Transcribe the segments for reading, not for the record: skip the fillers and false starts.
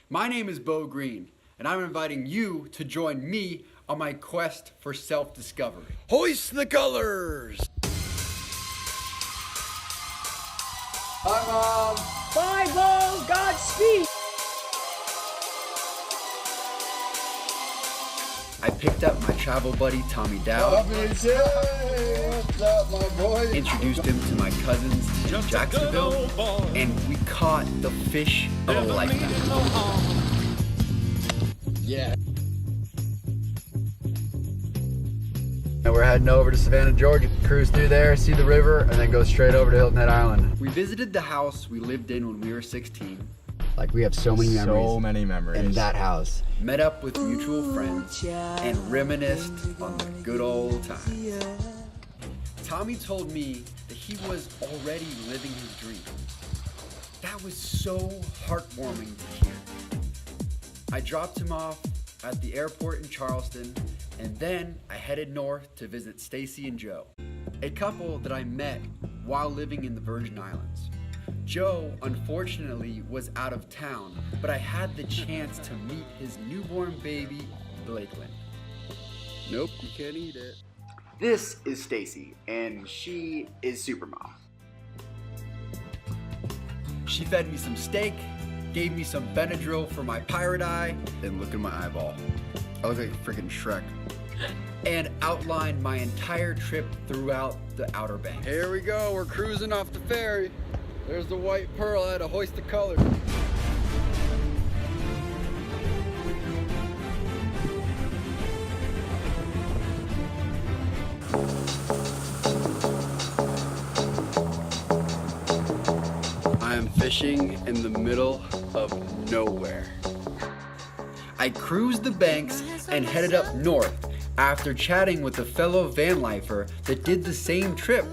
My name is Bo Green, and I'm inviting you to join me on my quest for self-discovery. Hoist the colors! Hi, Mom! Bye, Bo! Godspeed! I picked up my travel buddy, Tommy Dow. What's up, my boy? Introduced him to my cousins in Jacksonville, and we caught the fish of a lifetime. Yeah. And we're heading over to Savannah, Georgia. Cruise through there, see the river, and then go straight over to Hilton Head Island. We visited the house we lived in when we were 16. Like, we have so many memories. So many memories. In that house. Met up with mutual friends and reminisced on the good old times. Tommy told me that he was already living his dream. That was so heartwarming to hear. I dropped him off at the airport in Charleston, and then I headed north to visit Stacy and Joe, a couple that I met while living in the Virgin Islands. Joe, unfortunately, was out of town, but I had the chance to meet his newborn baby, Blakeland. Nope, you can't eat it. This is Stacy, and she is Supermom. She fed me some steak, gave me some Benadryl for my pirate eye, and look at my eyeball. I look like freaking Shrek. And outlined my entire trip throughout the Outer Banks. Here we go, we're cruising off the ferry. There's the White Pearl. I had to hoist the colors. I am fishing in the middle of nowhere. I cruised the banks and headed up north after chatting with a fellow van lifer that did the same trip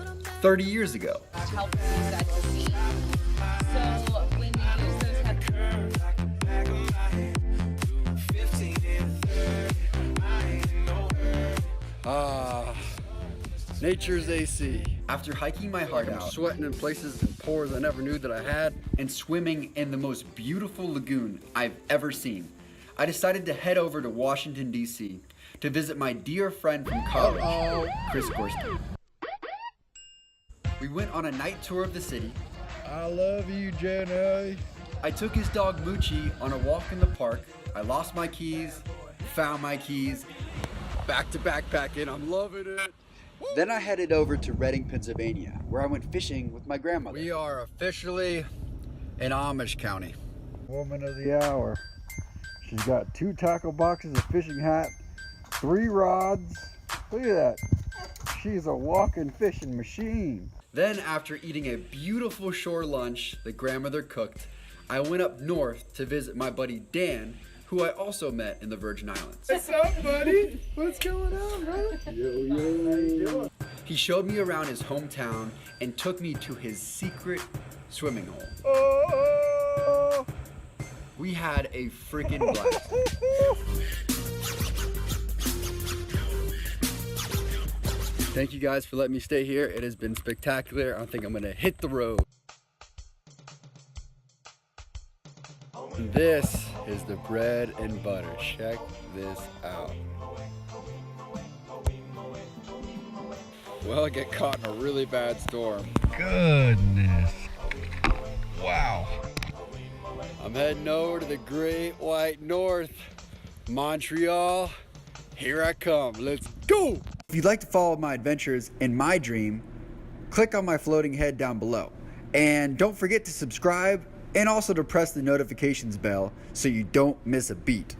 30 years ago. Nature's AC. After hiking my heart out, Sweating in places and pores I never knew that I had. and swimming in the most beautiful lagoon I've ever seen, I decided to head over to Washington, D.C. to visit my dear friend from college, Chris Gorski. We went on a night tour of the city. I love you, Jenny. I took his dog Moochie on a walk in the park. I lost my keys, found my keys. Back to backpacking, I'm loving it. Then I headed over to Reading, Pennsylvania, where I went fishing with my grandmother. We are officially in Amish County. Woman of the hour. She's got 2 tackle boxes, a fishing hat, 3 rods. Look at that. She's a walking fishing machine. Then, after eating a beautiful shore lunch that grandmother cooked, I went up north to visit my buddy Dan, who I also met in the Virgin Islands. What's up, buddy? What's going on, bro? Yo, how you doing? He showed me around his hometown and took me to his secret swimming hole. Oh! We had a freaking blast. Thank you guys for letting me stay here. It has been spectacular. I think I'm gonna hit the road. This is the bread and butter. Check this out. Well, I get caught in a really bad storm. Goodness. Wow. I'm heading over to the Great White North, Montreal. Here I come. Let's go. If you'd like to follow my adventures in my dream, click on my floating head down below. And don't forget to subscribe and also to press the notifications bell so you don't miss a beat.